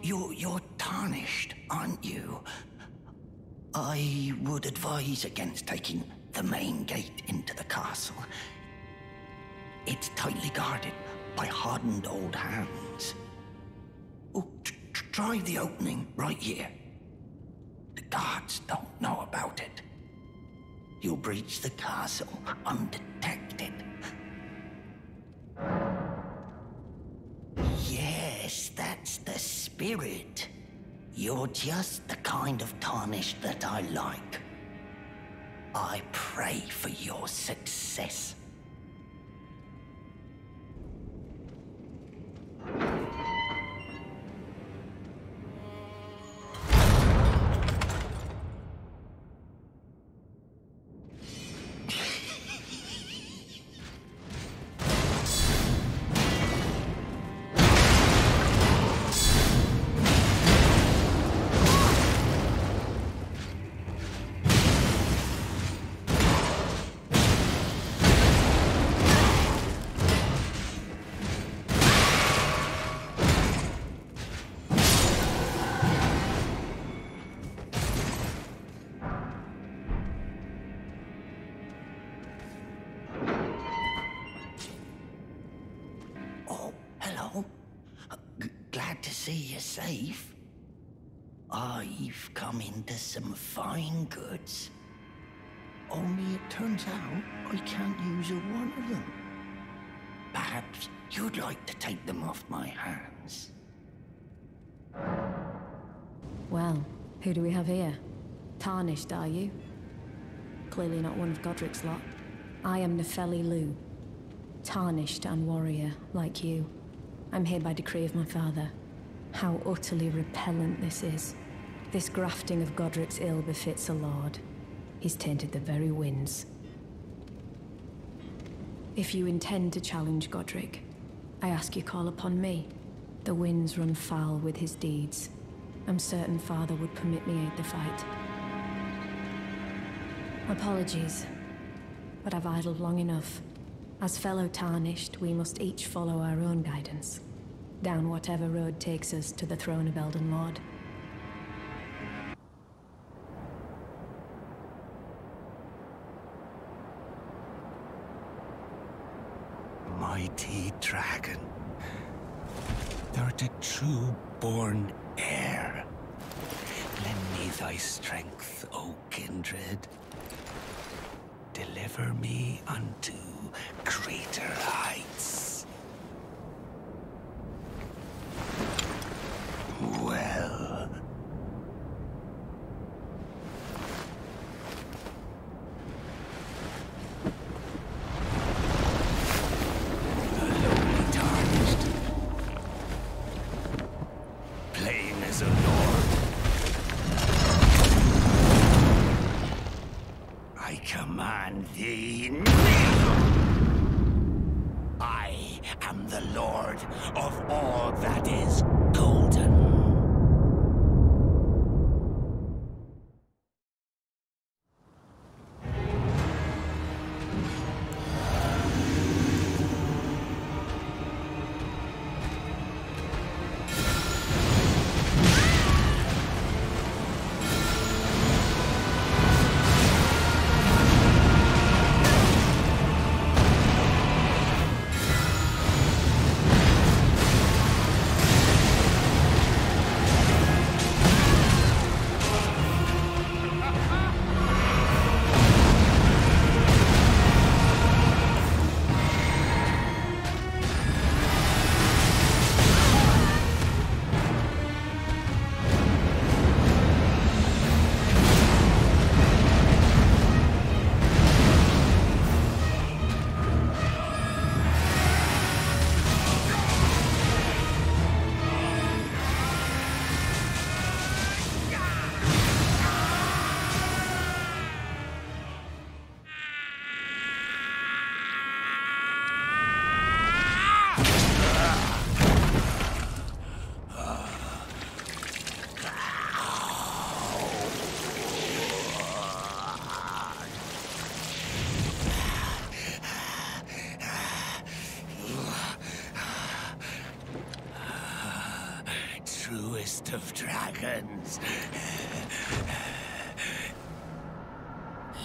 You're tarnished, aren't you? I would advise against taking the main gate into the castle. It's tightly guarded by hardened old hands. Oh, try the opening right here. The guards don't know about it. You'll breach the castle undetected. Yes, that's the spirit. You're just the kind of tarnished that I like. I pray for your success. Glad to see you're safe. I've come into some fine goods. Only it turns out I can't use one of them. Perhaps you'd like to take them off my hands. Well, who do we have here? Tarnished, are you? Clearly not one of Godric's lot. I am Nefeli Lu. Tarnished and warrior, like you. I'm here by decree of my father. How utterly repellent this is. This grafting of Godric's ill befits a lord. He's tainted the very winds. If you intend to challenge Godric, I ask you call upon me. The winds run foul with his deeds. I'm certain father would permit me aid the fight. Apologies, but I've idled long enough. As fellow Tarnished, we must each follow our own guidance, down whatever road takes us to the throne of Elden Lord. Mighty dragon, thou'rt a true-born heir. Lend me thy strength, O kindred. Deliver me unto greater heights. Well. The lowly tarnished. Plain as a lord. I command thee kneel! I am the lord of all that is golden. truest of dragons.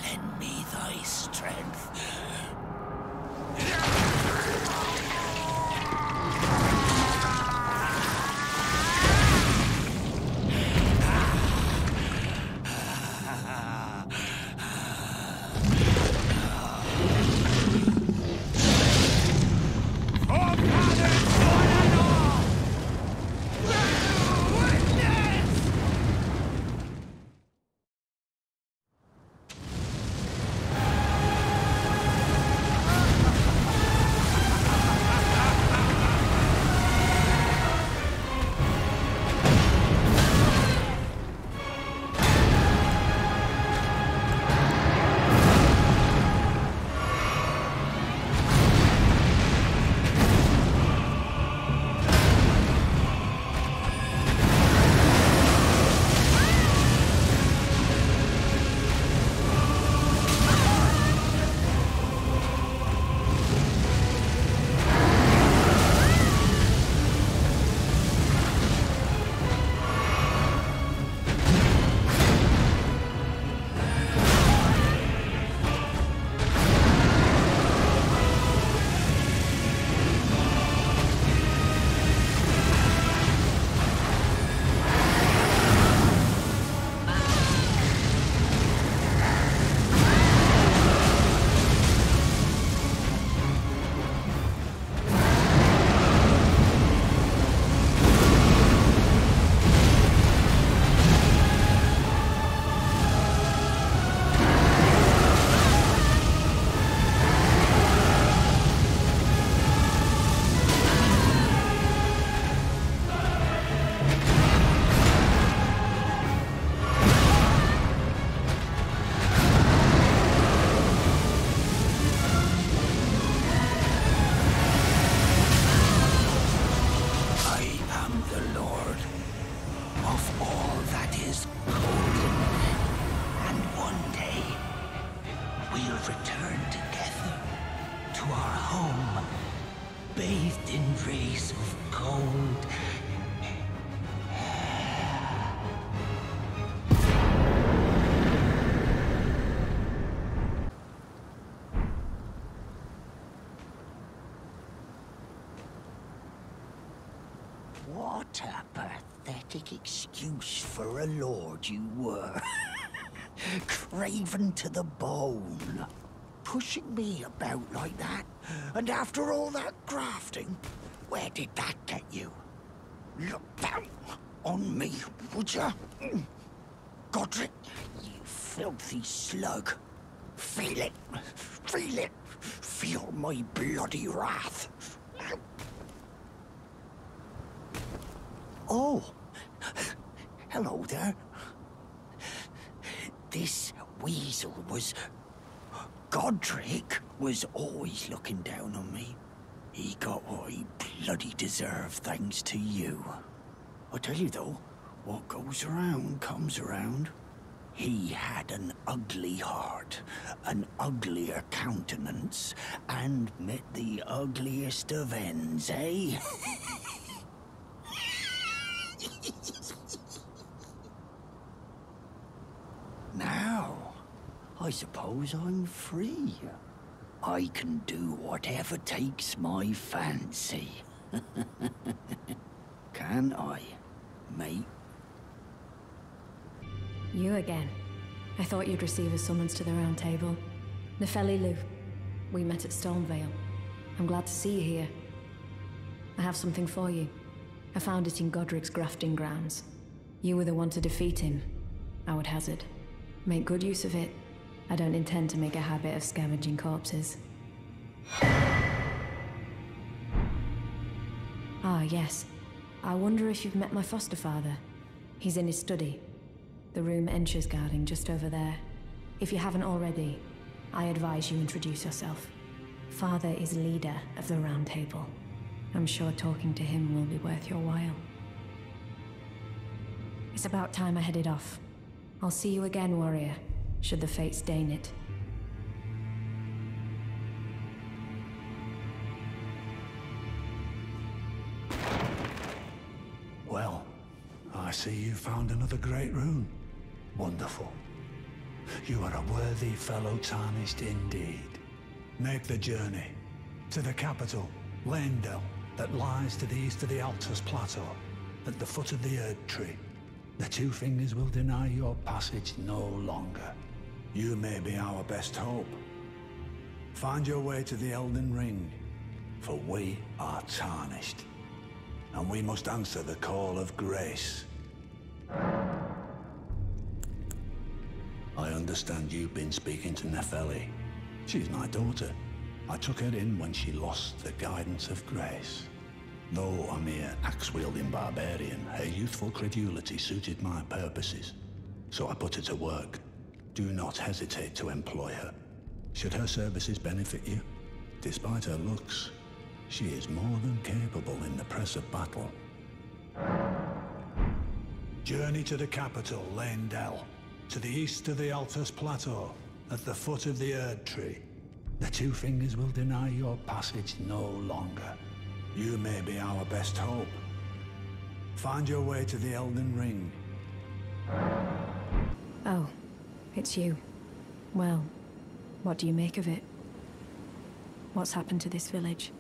Lend me thy strength. What a pathetic excuse for a lord you were. Craven to the bone. Pushing me about like that. And after all that grafting, where did that get you? Look down on me, would ya? Godric, you filthy slug. Feel it. Feel it. Feel my bloody wrath. Oh, hello there. This weasel was... Godric was always looking down on me. He got what he bloody deserved thanks to you. I tell you though, what goes around comes around. He had an ugly heart, an uglier countenance, and met the ugliest of ends, eh? Now, I suppose I'm free. I can do whatever takes my fancy. Can I, mate? You again. I thought you'd receive a summons to the Round Table. Nefeli Lu. We met at Stormvale. I'm glad to see you here. I have something for you. I found it in Godric's grafting grounds. You were the one to defeat him, I would hazard. Make good use of it. I don't intend to make a habit of scavenging corpses. Ah, yes. I wonder if you've met my foster father. He's in his study. The room Ensha's guarding just over there. If you haven't already, I advise you introduce yourself. Father is leader of the Round Table. I'm sure talking to him will be worth your while. It's about time I headed off. I'll see you again, warrior, should the fates deign it. Well, I see you found another great rune. Wonderful. You are a worthy fellow tarnished indeed. Make the journey to the capital, Leyndell, that lies to the east of the Altus Plateau, at the foot of the Erd Tree. The Two Fingers will deny your passage no longer. You may be our best hope. Find your way to the Elden Ring, for we are tarnished, and we must answer the call of grace. I understand you've been speaking to Nefeli. She's my daughter. I took her in when she lost the guidance of grace. Though a mere axe-wielding barbarian, her youthful credulity suited my purposes. So I put her to work. Do not hesitate to employ her. Should her services benefit you, despite her looks, she is more than capable in the press of battle. Journey to the capital, Leyndell, to the east of the Altus Plateau, at the foot of the Erd Tree. The Two Fingers will deny your passage no longer. You may be our best hope. Find your way to the Elden Ring. Oh, it's you. Well, what do you make of it? What's happened to this village?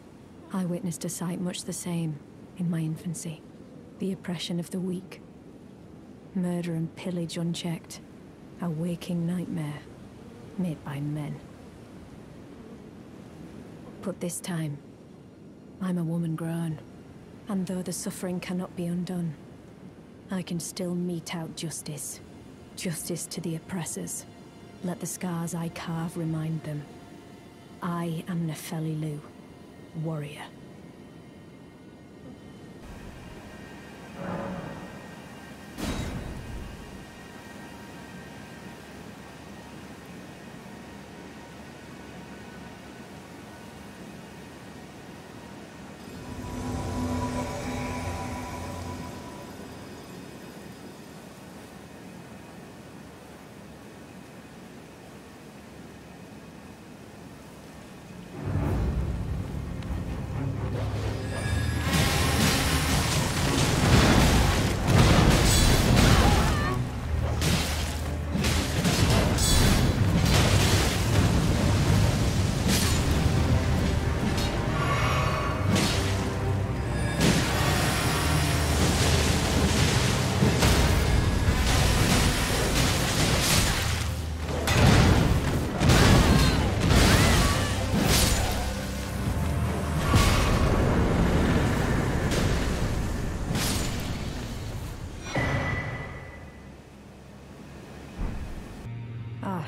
I witnessed a sight much the same in my infancy. The oppression of the weak. Murder and pillage unchecked. A waking nightmare made by men. But this time, I'm a woman grown, and though the suffering cannot be undone, I can still mete out justice. Justice to the oppressors. Let the scars I carve remind them. I am Nefeli Lu, warrior.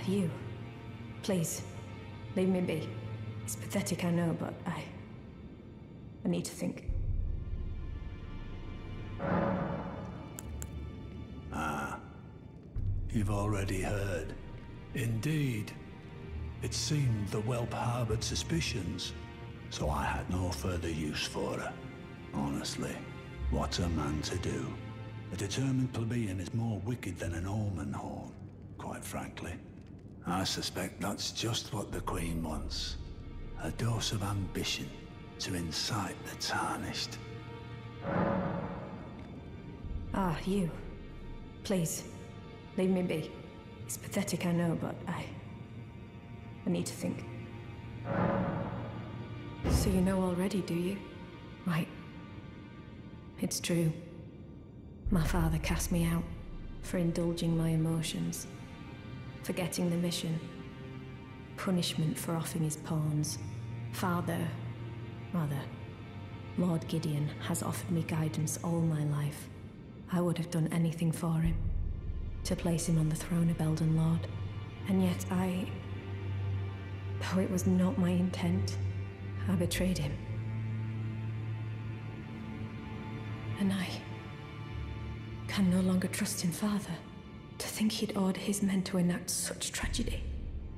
You. Please, leave me be. It's pathetic, I know, but I need to think. Ah, you've already heard. Indeed. It seemed the whelp harbored suspicions, so I had no further use for her. Honestly, what's a man to do? A determined plebeian is more wicked than an omen horn, quite frankly. I suspect that's just what the Queen wants. A dose of ambition to incite the tarnished. Ah, you. Please, leave me be. It's pathetic, I know, but I need to think. So you know already, do you? Right. It's true. My father cast me out for indulging my emotions. Forgetting the mission. Punishment for offing his pawns. Rather, Lord Gideon has offered me guidance all my life. I would have done anything for him. To place him on the throne of Elden Lord. And yet though it was not my intent, I betrayed him. And I can no longer trust in Father. To think he'd order his men to enact such tragedy.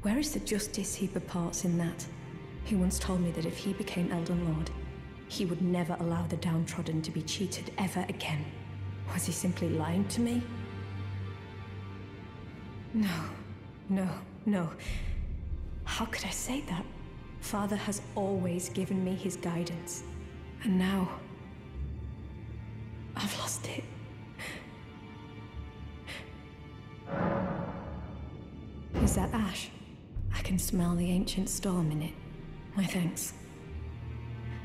Where is the justice he purports in that? He once told me that if he became Elden Lord, he would never allow the downtrodden to be cheated ever again. Was he simply lying to me? No. How could I say that? Father has always given me his guidance. And now, I've lost it. Is that ash? I can smell the ancient storm in it. My thanks.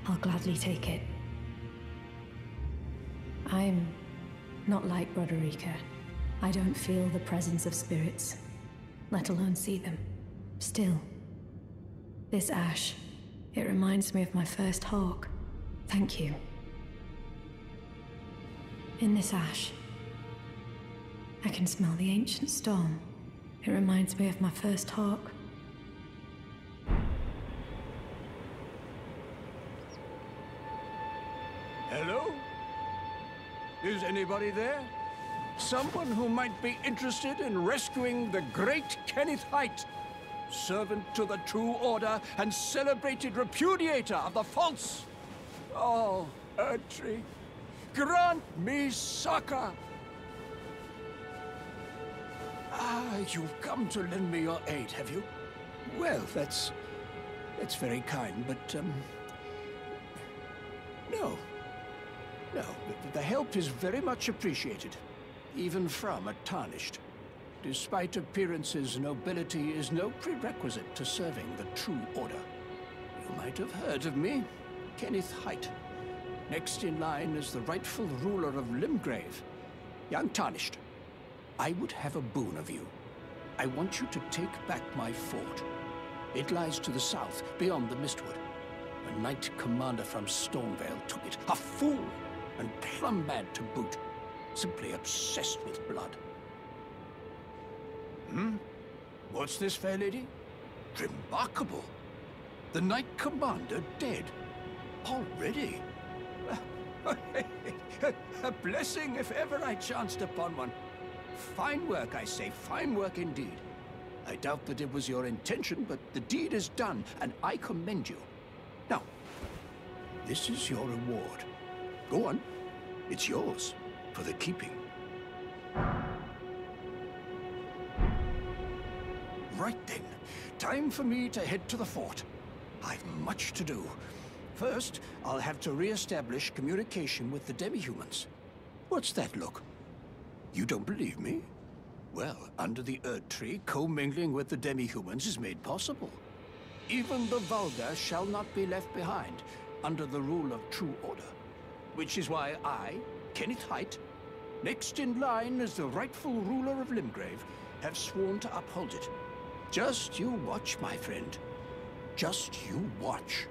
I'll gladly take it. I'm not like Broderica. I don't feel the presence of spirits, let alone see them. Still, this ash, it reminds me of my first hawk. Thank you. In this ash, I can smell the ancient storm. It reminds me of my first hawk. Hello? Is anybody there? Someone who might be interested in rescuing the great Kenneth Haight, servant to the True Order and celebrated repudiator of the false. Oh, Erdtree, grant me succor. Ah, you've come to lend me your aid, have you? Well, that's very kind, but, no. No, the help is very much appreciated, even from a Tarnished. Despite appearances, nobility is no prerequisite to serving the True Order. You might have heard of me, Kenneth Haight. Next in line is the rightful ruler of Limgrave, young Tarnished. I would have a boon of you. I want you to take back my fort. It lies to the south, beyond the Mistwood. A knight commander from Stormvale took it. A fool! And plumb mad to boot. Simply obsessed with blood. What's this, fair lady? Remarkable. The Knight Commander dead. Already. A blessing if ever I chanced upon one. Fine work, I say. Fine work indeed. I doubt that it was your intention, but the deed is done, and I commend you. Now, this is your reward. Go on. It's yours, for the keeping. Right then. Time for me to head to the fort. I've much to do. First, I'll have to re-establish communication with the demi-humans. What's that look? You don't believe me? Well, under the Erdtree, commingling with the demi-humans is made possible. Even the vulgar shall not be left behind, under the rule of True Order. Which is why I, Kenneth Haight, next in line as the rightful ruler of Limgrave, have sworn to uphold it. Just you watch, my friend. Just you watch.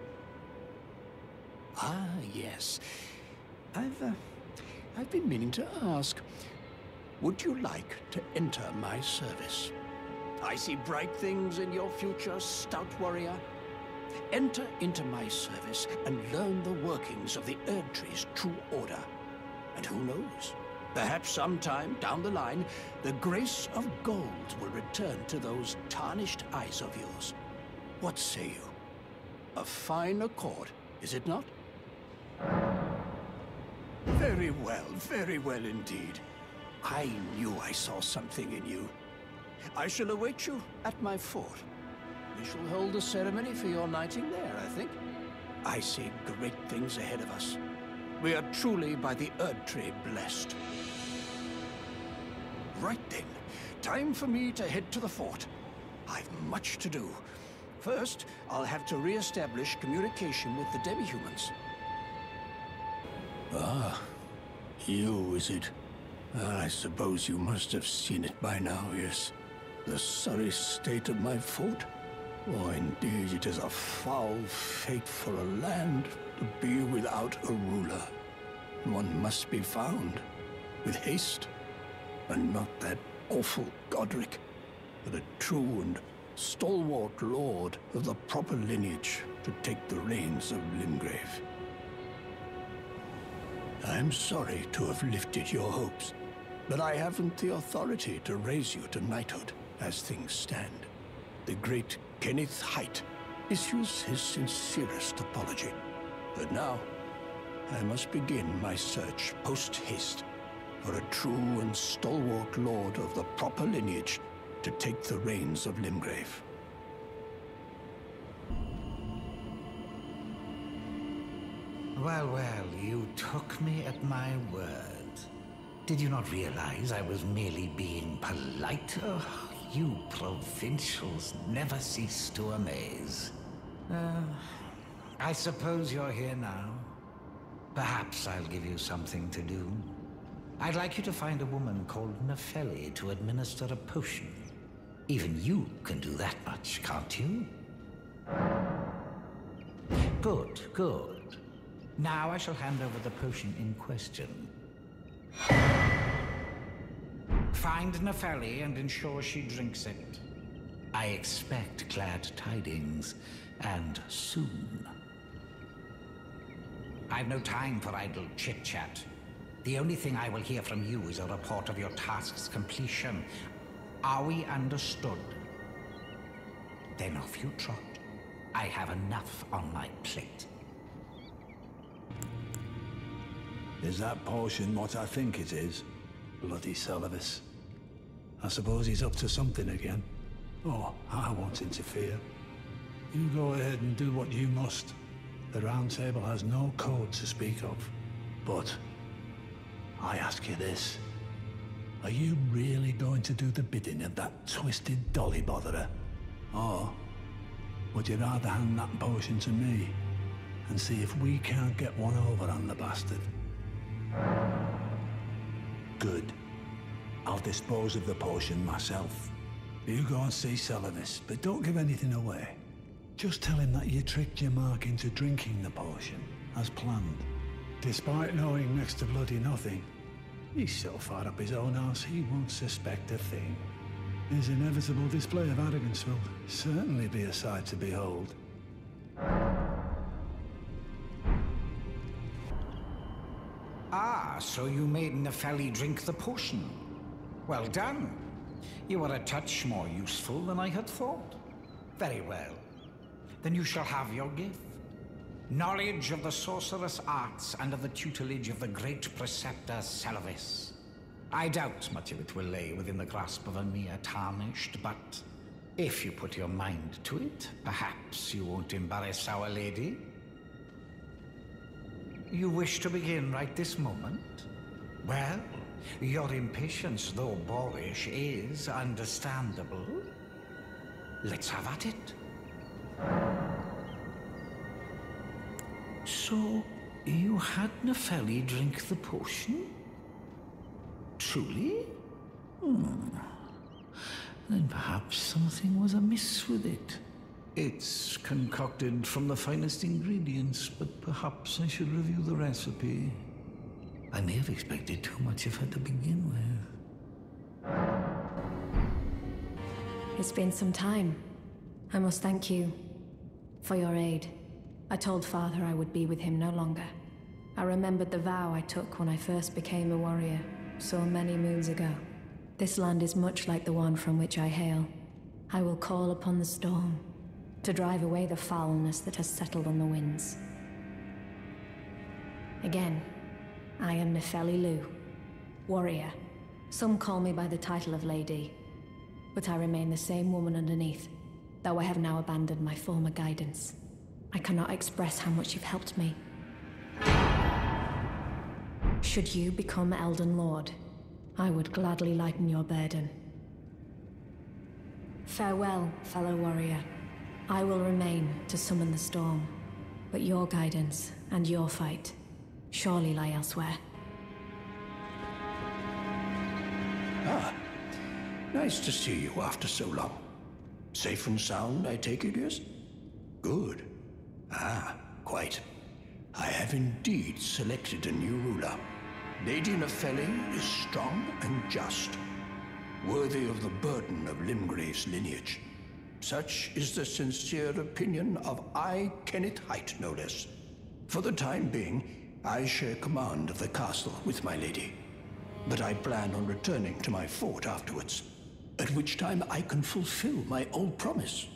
Ah, yes. I've been meaning to ask. Would you like to enter my service? I see bright things in your future, stout warrior. Enter into my service and learn the workings of the Erdtree's True Order. And who knows? Perhaps sometime down the line, the grace of gold will return to those tarnished eyes of yours. What say you? A fine accord, is it not? Very well indeed. I knew I saw something in you. I shall await you at my fort. We shall hold a ceremony for your knighting there, I think. I see great things ahead of us. We are truly by the Erdtree blessed. Right then, time for me to head to the fort. I've much to do. First, I'll have to re-establish communication with the demi-humans. Ah, you, is it? I suppose you must have seen it by now, yes. The sorry state of my fort? Oh, indeed, it is a foul fate for a land to be without a ruler. One must be found, with haste, and not that awful Godric, but a true and stalwart lord of the proper lineage to take the reins of Limgrave. I'm sorry to have lifted your hopes, but I haven't the authority to raise you to knighthood as things stand. The great Kenneth Haight issues his sincerest apology. But now, I must begin my search post-haste for a true and stalwart lord of the proper lineage to take the reins of Limgrave. Well, you took me at my word. Did you not realize I was merely being polite? Oh, You provincials never cease to amaze. I suppose you're here now. Perhaps I'll give you something to do. I'd like you to find a woman called Nefeli to administer a potion. Even you can do that much, can't you? Good, good. Now I shall hand over the potion in question. Find Nefeli and ensure she drinks it. I expect glad tidings, and soon. I've no time for idle chit-chat. The only thing I will hear from you is a report of your task's completion. Are we understood? Then off you trot. I have enough on my plate. Is that potion what I think it is? Bloody Celavis. I suppose he's up to something again. Oh, I won't interfere. You go ahead and do what you must. The Round Table has no code to speak of. But I ask you this. Are you really going to do the bidding of that twisted dolly botherer? Or would you rather hand that potion to me and see if we can't get one over on the bastard? Good. I'll dispose of the potion myself. You go and see Celavis, but don't give anything away. Just tell him that you tricked your mark into drinking the potion, as planned. Despite knowing next to bloody nothing, he's so far up his own arse he won't suspect a thing. His inevitable display of arrogance will certainly be a sight to behold. Ah, so you made Nefeli drink the potion. Well done. You are a touch more useful than I had thought. Very well. Then you shall have your gift. Knowledge of the sorcerous arts and of the tutelage of the great preceptor Celavis. I doubt much of it will lay within the grasp of a mere tarnished, but if you put your mind to it, perhaps you won't embarrass our lady. You wish to begin right this moment? Well, your impatience, though boorish, is understandable. Let's have at it. So, you had Nefeli drink the potion? Truly? Then perhaps something was amiss with it. It's concocted from the finest ingredients, but perhaps I should review the recipe. I may have expected too much of her to begin with. It's been some time. I must thank you for your aid. I told Father I would be with him no longer. I remembered the vow I took when I first became a warrior, so many moons ago. This land is much like the one from which I hail. I will call upon the storm to drive away the foulness that has settled on the winds. Again, I am Nefeli Lu, warrior. Some call me by the title of Lady, but I remain the same woman underneath, though I have now abandoned my former guidance. I cannot express how much you've helped me. Should you become Elden Lord, I would gladly lighten your burden. Farewell, fellow warrior. I will remain to summon the storm, but your guidance and your fight surely lie elsewhere. Ah, nice to see you after so long. Safe and sound, I take it, yes? Good. Ah, quite. I have indeed selected a new ruler. Lady Nefeli is strong and just, worthy of the burden of Limgrave's lineage. Such is the sincere opinion of I, Kenneth Height, no less. For the time being, I share command of the castle with my lady. But I plan on returning to my fort afterwards, at which time I can fulfill my old promise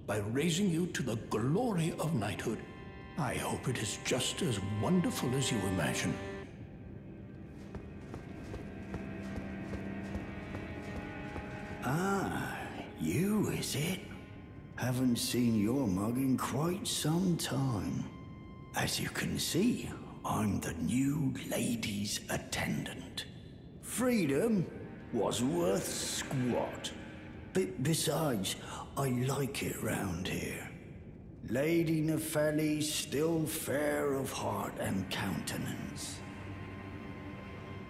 by raising you to the glory of knighthood. I hope it is just as wonderful as you imagine. Ah, you is it? Haven't seen your mug in quite some time. As you can see, I'm the new lady's attendant. Freedom was worth squat. Besides, I like it round here. Lady Nepheli's still fair of heart and countenance.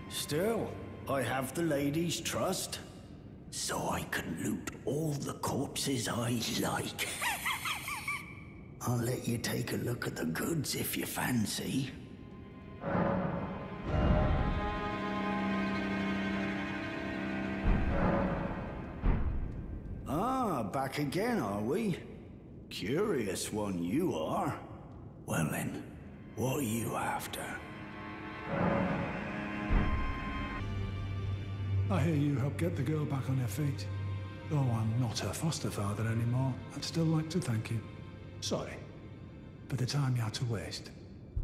Still, I have the lady's trust, so I can loot all the corpses I like. I'll let you take a look at the goods if you fancy. Ah, back again, are we? Curious one you are. Well then, what are you after? I hear you helped get the girl back on her feet. Though I'm not her foster father anymore, I'd still like to thank you. Sorry for the time you had to waste.